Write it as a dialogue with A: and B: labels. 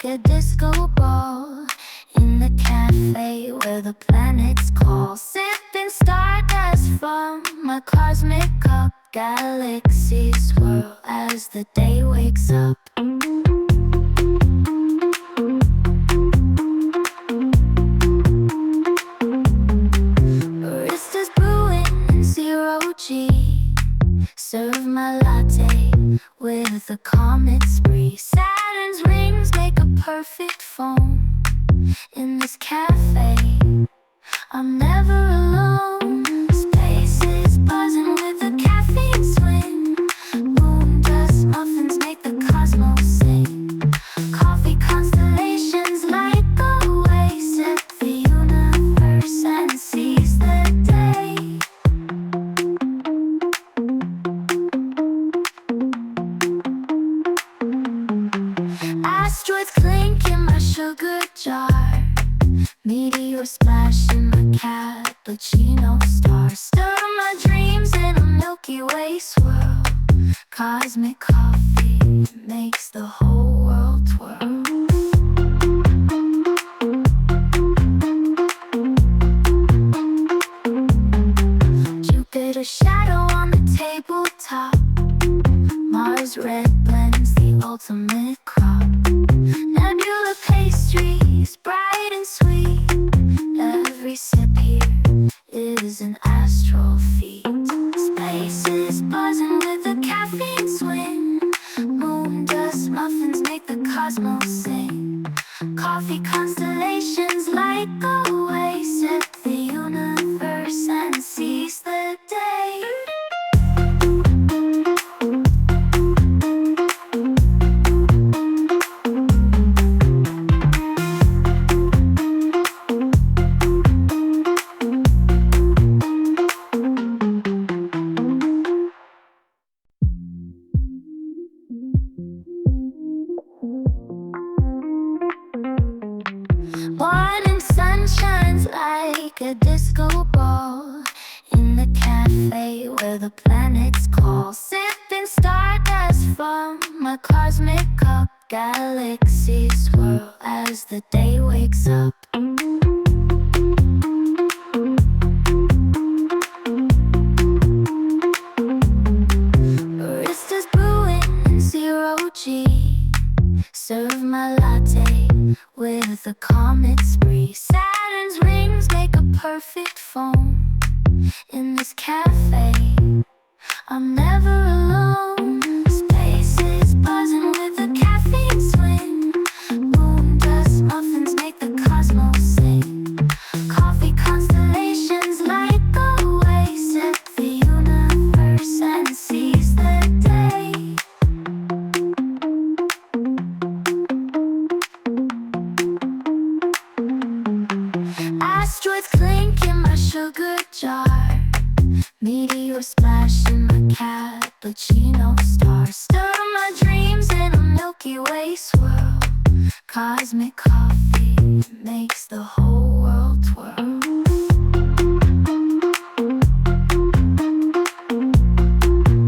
A: like a disco ball in the cafe where the planets call. Sipping stardust from my cosmic cup. Galaxies swirl as the day wakes up. Baristas brewing in zero G. Serve my latte with a comet spree. Saturn's rings make a perfect foam. In this cafe, I'm never alone. Space is buzzing with a caffeine swing. Moon dust muffins make the cosmos sing. Coffee constellations light the way. Sip the universe and seize the day. Asteroids clink in my sugar jar. Meteor splash in my cappuccino star. Stir my dreams in a Milky Way swirl. Cosmic coffee makes the whole world twirl. Jupiter shadow on the tabletop. Mars red blends the ultimate crop. Nebula pastries bright and sweet. Every sip here is an astral feat. Space is buzzing with a caffeine swing. Moon dust muffins make the cosmos sing. Coffee constellations light the way. Sip the universe and seize the day. Morning sun shines like a disco ball in the cafe where the planets call. Sipping stardust from my cosmic cup. Galaxies swirl as the day wakes up. Baristas brewing in zero G. Serve my latte with a comet spree. Saturn's rings make a perfect foam. In this cafe, I'm never alone. Space is buzzing with a caffeine swing. Moon dust muffins make the cosmos sing. Coffee constellations light the way. Sip the universe and seize the day. Asteroids clink in my sugar jar. Meteor splash in my cappuccino star. Stir my dreams in a Milky Way swirl. Cosmic coffee makes the whole world twirl.